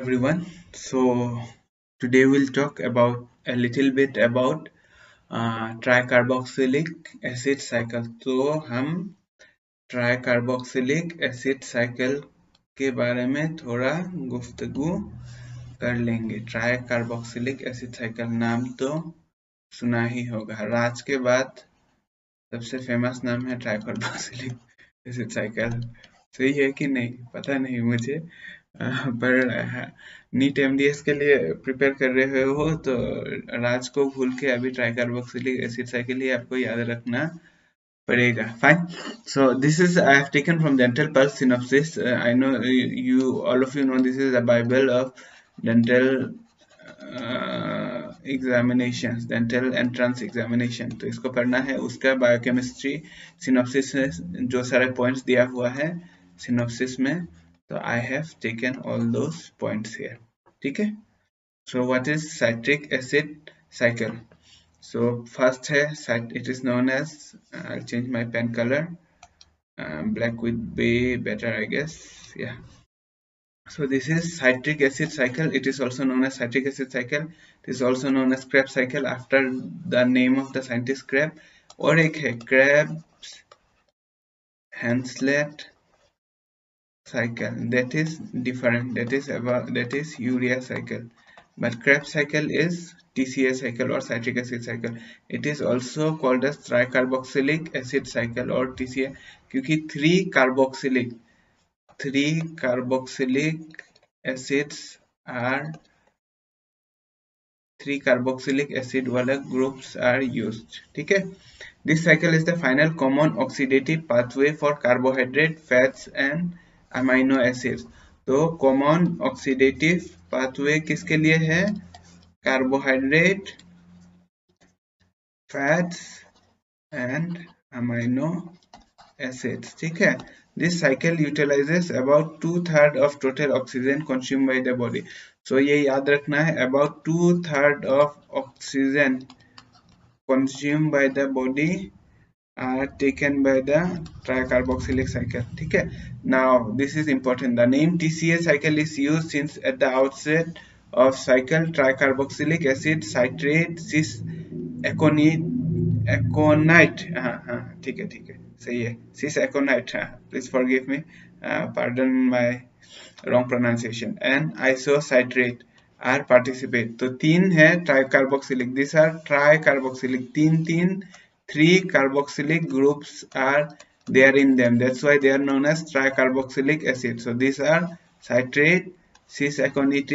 Everyone. So today we'll talk about a little bit about tricarboxylic acid cycle. तो हम tricarboxylic acid cycle के बारे में थोड़ा गुफ्तगू कर लेंगे। ट्राइकार्बोक्सिलिक एसिड साइकिल नाम तो सुना ही होगा। राज के बाद सबसे फेमस नाम है ट्राइकार्बोक्सिलिक एसिड साइकिल। सही है कि नहीं पता नहीं मुझे। पर नीट एमडीएस के लिए प्रिपेयर कर रहे हो तो राज को भूल के अभी ट्राइकार्बोक्सिलिक एसिड साइकिल ही आपको याद रखना पड़ेगा। Fine. So this is I have taken from Dental Pulse synopsis. I know you all of you know this is a bible of dental examination, dental entrance examination. तो इसको पढ़ना है। उसका biochemistry synopsis में जो सारे पॉइंट्स दिया हुआ है सिनॉप्सिस में, तो I have taken all those points here. ठीक है। So what is citric acid cycle? So first है it is known as I'll change my pen color. Black would be better, I guess. Yeah. So this is citric acid cycle. It is also known as citric acid cycle. It is also known as Krebs cycle after the name of the scientist Krebs. और एक है Krebs Hanslet cycle. That is different. That is urea cycle. But Krebs cycle is TCA cycle or citric acid cycle. It is also called as tricarboxylic acid cycle or TCA क्योंकि three carboxylic acids are three carboxylic acid वाला groups are used. ठीक है। This cycle is the final common oxidative pathway for carbohydrate, fats and amino acids. तो common oxidative pathway किसके लिए है? Carbohydrate, fats and amino acids. ठीक है। This cycle utilizes about 2/3 of total oxygen consumed by the body. So ये याद रखना है, about 2/3 of oxygen consumed by the body are taken by the tricarboxylic cycle. ठीक है। Now this is important. The name TCA cycle is used since at the outset of cycle tricarboxylic acid citrate cis एकोनाइट। हाँ ठीक है सही है। Cis aconite. हाँ please forgive me, pardon my wrong pronunciation. And isocitrate are participate. तो तीन है tricarboxylic, this are tricarboxylic, तीन three carboxylic groups are there in them, that's why they are known as tricarboxylic acid. So these are citrate, cis aconite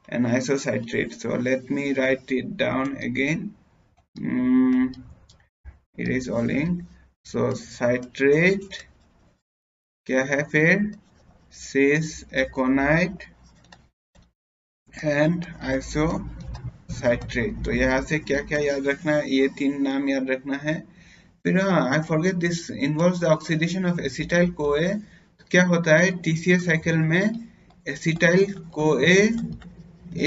and isocitrate. So let me write it down again. It is all in. So citrate क्या है फिर? cis aconite and isocitrate. तो यहाँ से क्या क्या याद रखना है? ये तीन नाम याद रखना है। फिर I forget this involves the oxidation of acetyl CoA. क्या होता है टीसीए साइकिल में? Acetyl CoA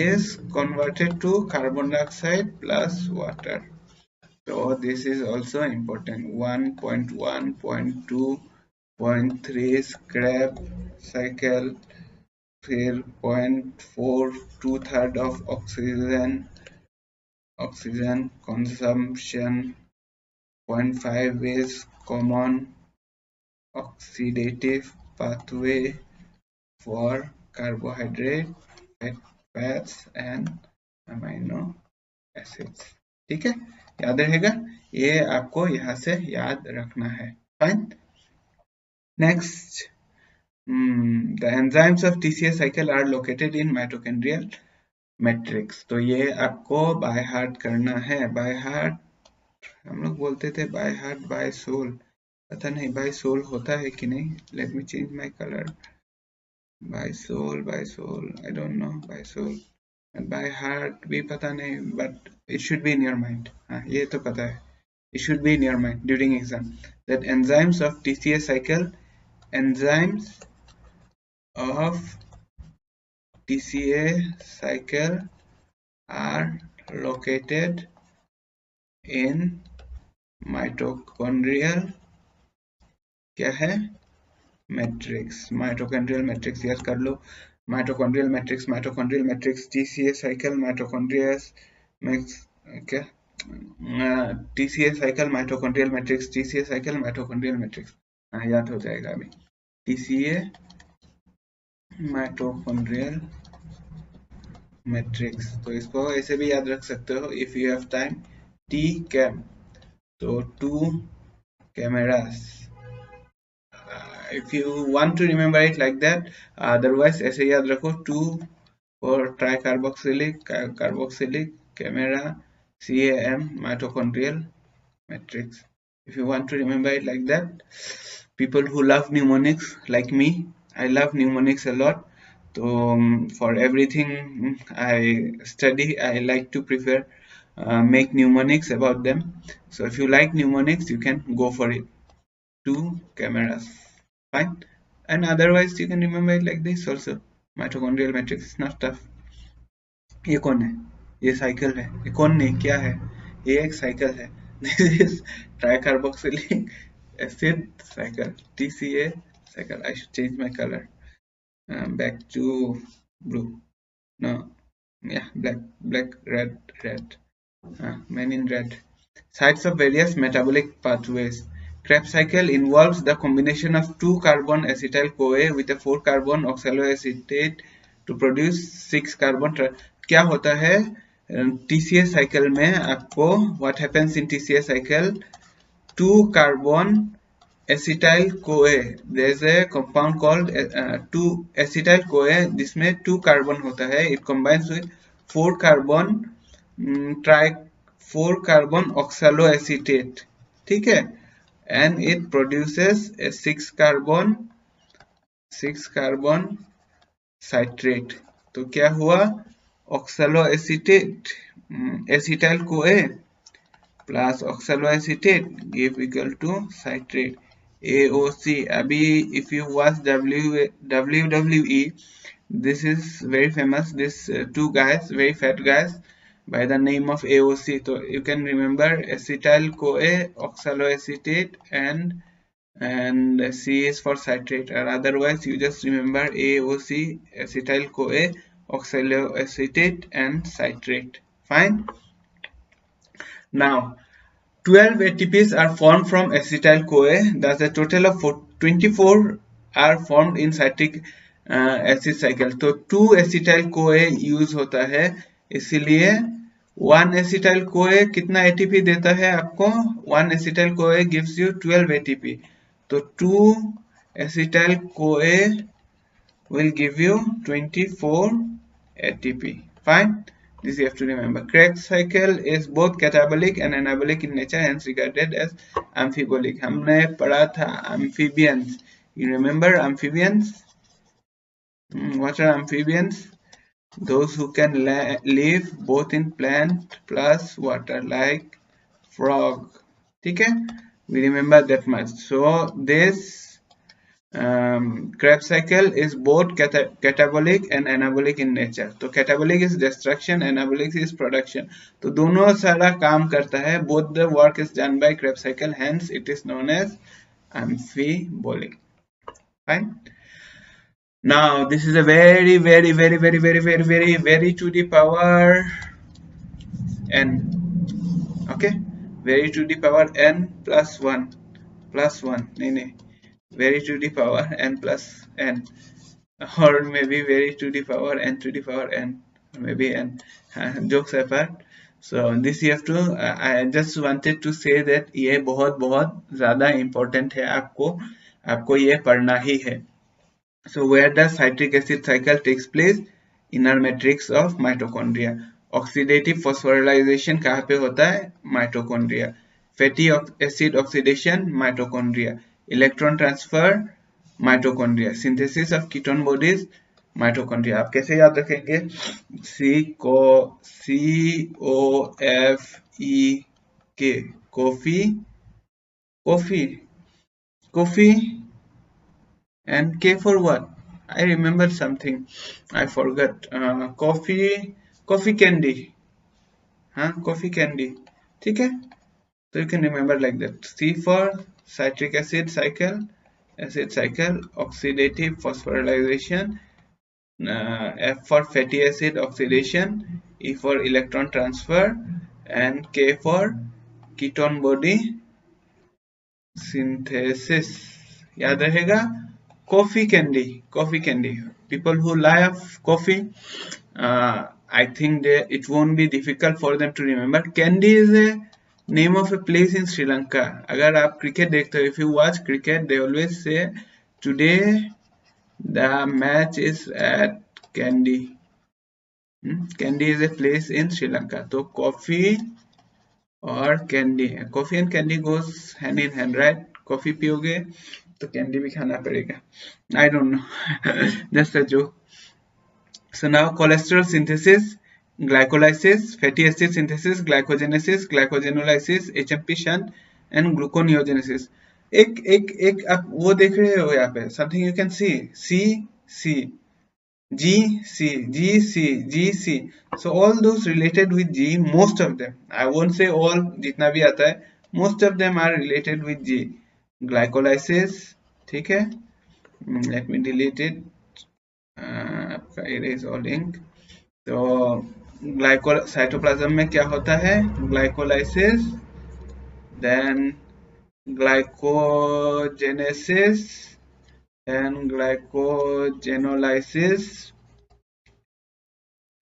is converted to carbon dioxide plus water. So this is also important. 1.1.2.3 scrap cycle. फिर 0.4 2/3 of oxygen consumption. 0.5 is common oxidative pathway for carbohydrate, fats and amino acids. ठीक है, याद रहेगा। ये आपको यहाँ से याद रखना है। Fine. Next, the enzymes of TCA cycle are located in mitochondrial matrix. तो ये आपको बाय हार्ट करना है। बाय हार्ट हम लोग बोलते थे, बाय हार्ट बाय सोल, पता नहीं बाय सोल होता है कि नहीं। Let me change my colour. By soul I don't know by soul. By heart भी पता नहीं, but it should be in your mind. हाँ ये तो पता है, it should be in your mind during exam that enzymes of TCA cycle, enzymes of TCA cycle are located in mitochondrial क्या है? मैट्रिक्स। माइटोकॉन्ड्रियल मैट्रिक्स याद कर लो। mitochondrial matrix, TCA cycle, mitochondrial matrix, okay, TCA cycle, mitochondrial matrix, TCA cycle, mitochondrial matrix, याद हो जाएगा अभी. TCA mitochondrial matrix, तो इसको ऐसे भी याद रख सकते हो if you have time. T cam, तो 2 cameras. If you want to remember it like that, otherwise ऐसे याद रखो 2 for carboxylic camera, CAM mitochondrial matrix. If you want to remember it like that, people who love mnemonics like me, I love mnemonics a lot. So for everything I study, I like to prefer make mnemonics about them. So if you like mnemonics, you can go for it. 2 cameras, fine. And otherwise you can remember it like this also. Mitochondrial matrix is not tough. ये कौन है? ये cycle है. ये कौन नहीं, क्या है? ये एक साइकिल है. This is tricarboxylic acid cycle, TCA cycle. I should change my color back to blue. No, yeah, black, red. Men in red. Sites of various metabolic pathways. Krebs cycle involves the combination of 2 carbon acetyl-CoA with a 4 carbon oxaloacetate to produce 6 carbon. क्या होता है TCA cycle में आपको what happens in TCA cycle? 2 carbon acetyl-CoA. There is a compound called 2 acetyl-CoA जिसमें 2 carbon होता है. It combines with 4 carbon 4 carbon oxaloacetate, ठीक है, and it produces a 6 carbon citrate. तो क्या हुआ? oxaloacetate acetyl CoA plus oxaloacetate give equal to citrate, AOC. अभी if you watch WWE, this is very famous, this two guys, very fat guys by the name of AOC. So you can remember acetyl CoA, oxaloacetate, and C is for citrate, or otherwise you just remember AOC, acetyl CoA, oxaloacetate, and citrate. Fine. Now 12 ATPs are formed from acetyl CoA. Thus a total of 24 are formed in citric acid cycle. तो 2 acetyl CoA use होता है, इसलिए 1 acetyl CoA कितना ATP देता है आपको? 1 acetyl CoA gives you 12 ATP. तो 2 acetyl CoA will give you 24 ATP. Fine. This you have to remember. Krebs cycle is both catabolic and anabolic in nature, hence regarded as amphibolic. हमने पढ़ा था amphibians. You remember amphibians? What are amphibians? Those who can live both in plant plus water, like frog. ठीक है? We remember that much. So this Krebs cycle is both catabolic and anabolic in nature. तो catabolic is destruction, anabolic is production. तो दोनों सारा काम करता है. Both the work is done by Krebs cycle, hence it is known as amphibolic. Fine. Now this is a very to the power n. Okay, very to the power n plus 1 नहीं very to the power n plus n, or maybe very to the power n to the power n, or maybe n. Jokes apart, so this you have to I just wanted to say that ये बहुत ज़्यादा important है, आपको ये पढ़ना ही है. So where does citric acid cycle takes place? Inner matrix of mitochondria. Oxidative phosphorylation कहाँ पे होता है? Mitochondria. Fatty acid oxidation, mitochondria. Electron transfer, mitochondria. Synthesis of ketone bodies, mitochondria. आप कैसे याद रखेंगे? COFEK, coffee, and K for what? I remember something, I forgot. Coffee candy. Coffee candy. ठीक है? So you can remember like that. C for citric acid cycle, oxidative phosphorylation, F for fatty acid oxidation, E for electron transfer, and K for ketone body synthesis. याद रहेगा. Coffee candy, coffee candy. People who love coffee, I think it won't be difficult for them to remember. Candy is a name of a place in Sri Lanka. अगर आप cricket देखते हो, if you watch cricket, they always say today the match is at Kandy. Kandy is a place in Sri Lanka. तो coffee और candy, coffee and candy goes hand in hand, right. Coffee पियोगे तो candy भी खाना पड़ेगा. आई don't no, just a joke. So now cholesterol synthesis, glycolysis, fatty acid synthesis, glycogenesis, glycogenolysis, HMP shunt and gluconeogenesis. एक एक एक आप वो देख रहे हो यहाँ पे, something you can see, C C, G, C, G, C, G, C. So all those related with G, most of them, I won't say all, जितना भी आता है, most of them are related with G. Glycolysis, ठीक है. Let me delete it. आपका erase all ink. तो cytoplasm में क्या होता है? Glycolysis, then glycogenesis, then glycogenolysis,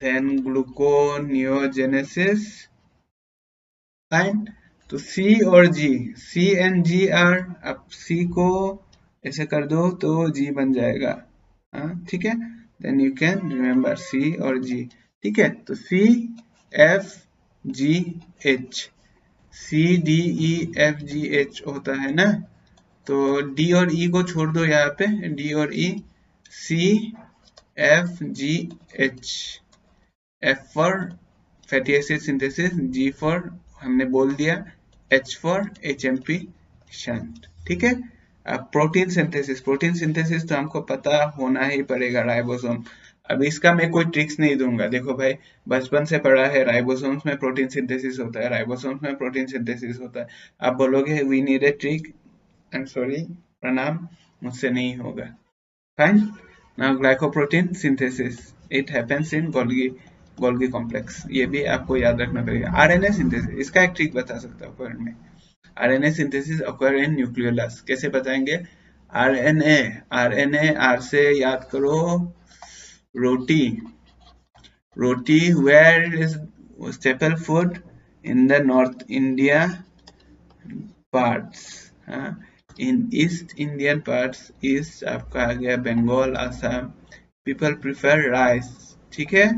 then gluconeogenesis. Fine. तो C और G, C and G are, अब C को ऐसे कर दो तो G बन जाएगा. ठीक है. Then you can remember C और G. ठीक है. तो C F G H, C D E F G H होता है ना. तो D और E को छोड़ दो यहाँ पे, D और E, C F G H. F for fatty acid synthesis, G for हमने बोल दिया, H for HMP shunt. ठीक है. अब प्रोटीन सिंथेसिस, प्रोटीन सिंथेसिस तो हमको पता होना ही पड़ेगा, राइबोसोम. अब इसका मैं कोई ट्रिक्स नहीं दूंगा. देखो भाई, बचपन से पढ़ा है, राइबोसोम्स में प्रोटीन सिंथेसिस होता है, राइबोसोम्स में प्रोटीन सिंथेसिस होता है. आप बोलोगे we need a trick, I am sorry, प्रणाम, मुझसे नहीं होगा. Fine. Now glycoprotein synthesis, it happens in Golgi complex. ये भी आपको याद रखना पड़ेगा. आरएनए सिंथेसिस, इसका एक ट्रिक बता सकता हूँ पॉइंट में. RNA synthesis occur in nucleolus. कैसे बताएंगे? आरएनए, आरएनए, आर से याद करो रोटी. Roti where is staple food in the north India parts. In east Indian parts, east आपका आ गया Bengal, Assam, people prefer rice. ठीक है.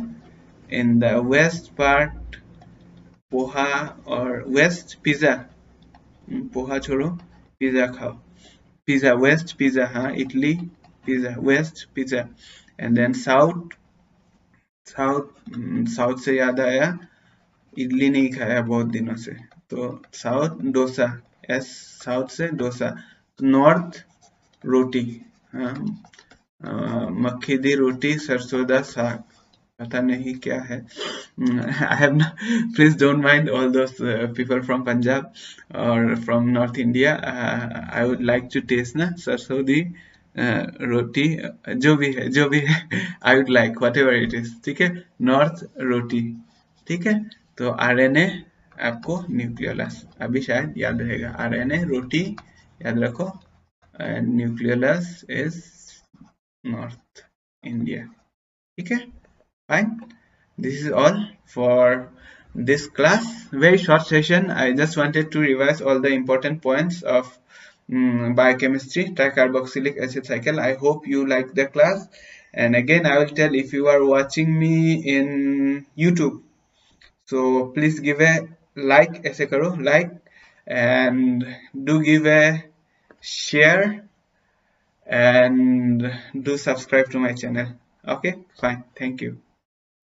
In the west part poha, और वेस्ट पिज्जा, पोहा छोड़ो, पिज्जा खाओ. पिज्जा, वेस्ट पिज्जा, हाँ, Italy pizza, west pizza. And then south, south से याद आया, इडली नहीं खाया बहुत दिनों से, तो साउथ डोसा, एस, साउथ से डोसा. नॉर्थ रोटी, हाँ, मक्खी दी रोटी, सरसों दा साग, पता नहीं क्या है. I have no, please don't mind all those people from Punjab or from North India. I would like to taste ना सरसों दी रोटी, जो भी है, जो भी है, I would like whatever it is. ठीक है. नॉर्थ रोटी. ठीक है. तो आरएनए आपको न्यूक्लियोलस, अभी शायद याद रहेगा. आरएनए रोटी याद रखो, and nucleolus is north India. ठीक है. Fine. This is all for this class. Very short session. I just wanted to revise all the important points of biochemistry, tricarboxylic acid cycle. I hope you like the class. And again, I will tell, if you are watching me in YouTube, so please give a like, ऐसे करो like, and do give a share, and do subscribe to my channel. Okay, fine. Thank you.